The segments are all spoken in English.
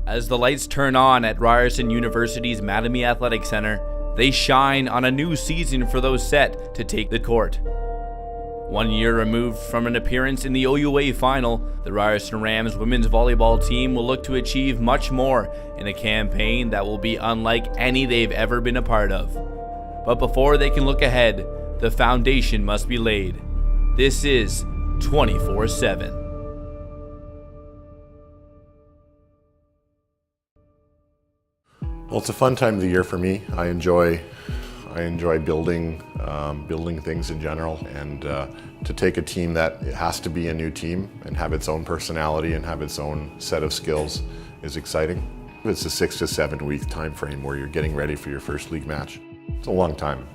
As the lights turn on at Ryerson University's Mattamy Athletic Center, they shine on a new season for those set to take the court. 1 year removed from an appearance in the OUA final, the Ryerson Rams women's volleyball team will look to achieve much more in a campaign that will be unlike any they've ever been a part of. But before they can look ahead, the foundation must be laid. This is 24/7. Well, it's a fun time of the year for me. I enjoy building things in general, and to take a team that it has to be a new team and have its own personality and have its own set of skills is exciting. It's a 6 to 7 week time frame where you're getting ready for your first league match. It's a long time.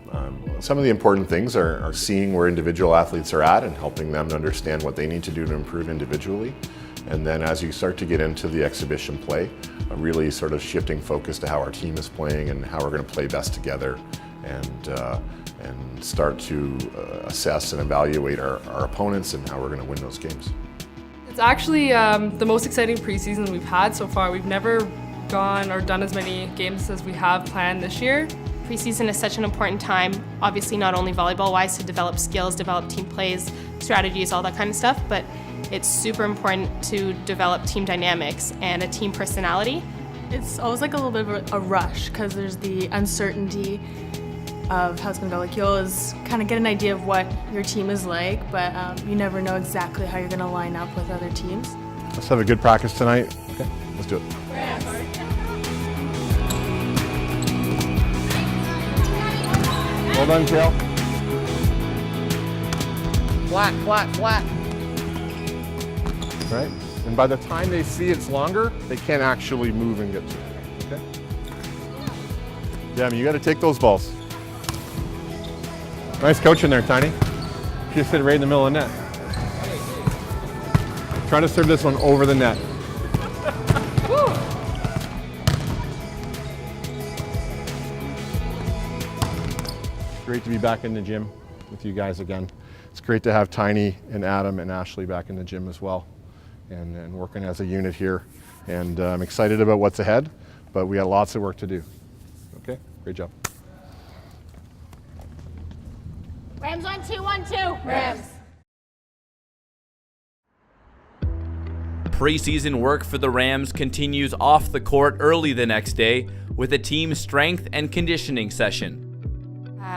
Some of the important things are seeing where individual athletes are at and helping them to understand what they need to do to improve individually. And then as you start to get into the exhibition play, really sort of shifting focus to how our team is playing and how we're going to play best together, and start to assess and evaluate our opponents and how we're going to win those games. It's actually the most exciting preseason we've had so far. We've never gone or done as many games as we have planned this year. Preseason is such an important time, obviously not only volleyball-wise to develop skills, develop team plays, strategies, all that kind of stuff, but it's super important to develop team dynamics and a team personality. It's always like a little bit of a rush because there's the uncertainty of how it's going to go. Like, you always kind of get an idea of what your team is like, but you never know exactly how you're going to line up with other teams. Let's have a good practice tonight. Okay, let's do it. Well done, Kale. Flat, flat, flat. Right? And by the time they see it's longer, they can't actually move and get to it. Okay? Yeah, I mean, you got to take those balls. Nice coaching there, Tiny. You just hit it right in the middle of the net. Try to serve this one over the net. Great to be back in the gym with you guys again. It's great to have Tiny and Adam and Ashley back in the gym as well, and working as a unit here. And I'm excited about what's ahead, but we got lots of work to do. Okay, great job. Rams on 2-1-2. Rams. Preseason work for the Rams continues off the court early the next day with a team strength and conditioning session.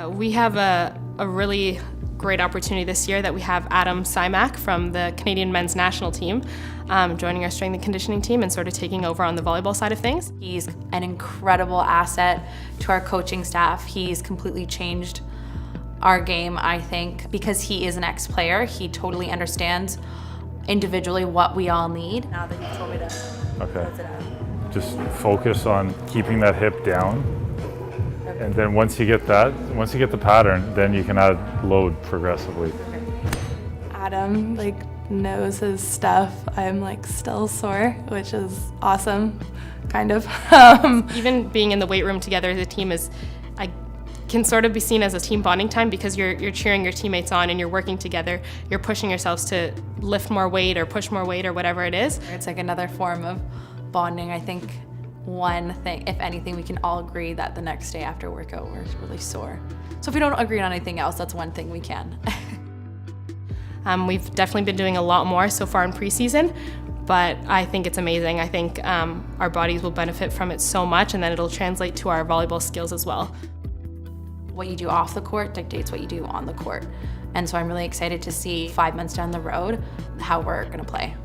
We have a really great opportunity this year that we have Adam Simak from the Canadian men's national team joining our strength and conditioning team and sort of taking over on the volleyball side of things. He's an incredible asset to our coaching staff. He's completely changed our game, I think, because he is an ex-player. He totally understands individually what we all need. Now that you've told me to okay. Just focus on keeping that hip down. And then once you get the pattern, then you can add load progressively. Adam knows his stuff. I'm still sore, which is awesome, kind of. Even being in the weight room together as a team can sort of be seen as a team bonding time because you're cheering your teammates on and you're working together. You're pushing yourselves to lift more weight or push more weight or whatever it is. It's like another form of bonding. I think one thing, if anything, we can all agree that the next day after workout we're really sore. So if we don't agree on anything else, that's one thing we can. We've definitely been doing a lot more so far in preseason, but I think it's amazing. I think our bodies will benefit from it so much, and then it'll translate to our volleyball skills as well. What you do off the court dictates what you do on the court. And so I'm really excited to see 5 months down the road how we're going to play.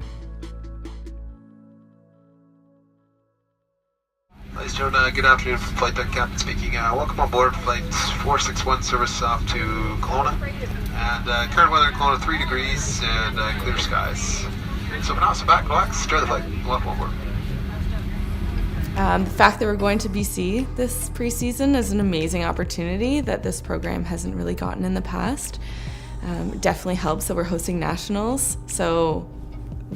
Ladies and gentlemen, good afternoon. Flight deck captain speaking. Welcome on board flight 461 service off to Kelowna. And current weather in Kelowna 3 degrees and clear skies. So now sit back, relax, enjoy the flight. Welcome on board. The fact that we're going to BC this preseason is an amazing opportunity that this program hasn't really gotten in the past. It definitely helps that we're hosting nationals, so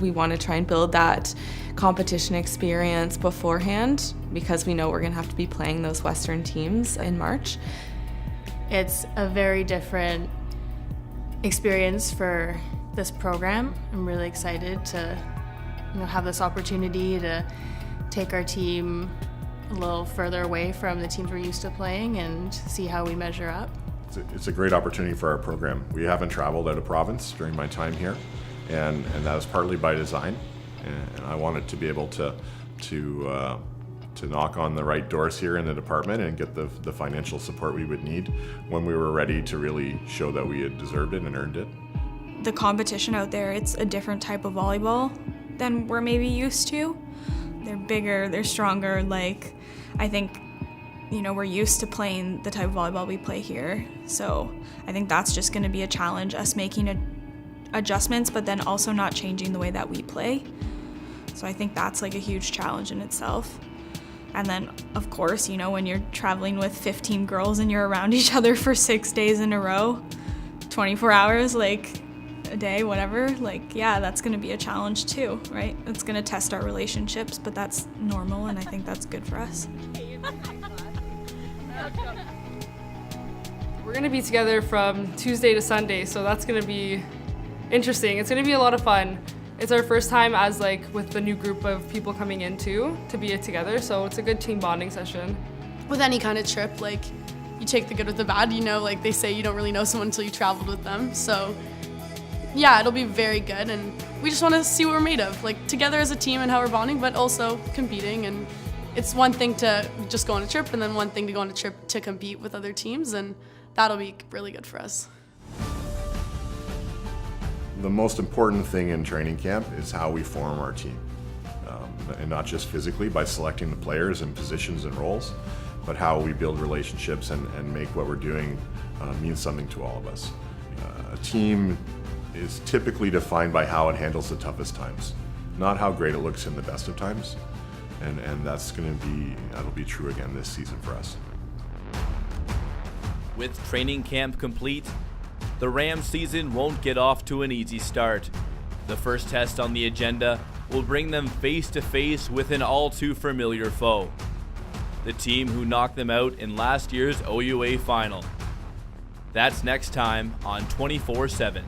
we want to try and build that competition experience beforehand because we know we're going to have to be playing those Western teams in March. It's a very different experience for this program. I'm really excited to have this opportunity to take our team a little further away from the teams we're used to playing and see how we measure up. It's a great opportunity for our program. We haven't traveled out of province during my time here, and that was partly by design. And I wanted to be able to knock on the right doors here in the department and get the financial support we would need when we were ready to really show that we had deserved it and earned it. The competition out there, it's a different type of volleyball than we're maybe used to. They're bigger, they're stronger. Like, I think, we're used to playing the type of volleyball we play here. So I think that's just going to be a challenge, us making adjustments, but then also not changing the way that we play. So I think that's like a huge challenge in itself. And then, of course, when you're traveling with 15 girls and you're around each other for 6 days in a row, 24 hours, like a day, whatever, that's going to be a challenge too, right? It's going to test our relationships, but that's normal, and I think that's good for us. We're going to be together from Tuesday to Sunday, so that's going to be interesting. It's going to be a lot of fun. It's our first time as with the new group of people coming in too, to be together, so it's a good team bonding session. With any kind of trip, you take the good with the bad, they say you don't really know someone until you traveled with them, so yeah, it'll be very good, and we just want to see what we're made of, together as a team and how we're bonding, but also competing. And it's one thing to just go on a trip, and then one thing to go on a trip to compete with other teams, and that'll be really good for us. The most important thing in training camp is how we form our team, and not just physically by selecting the players and positions and roles, but how we build relationships and make what we're doing mean something to all of us. A team is typically defined by how it handles the toughest times, not how great it looks in the best of times, and that'll be true again this season for us. With training camp complete, the Rams season won't get off to an easy start. The first test on the agenda will bring them face to face with an all too familiar foe, the team who knocked them out in last year's OUA final. That's next time on 24/7.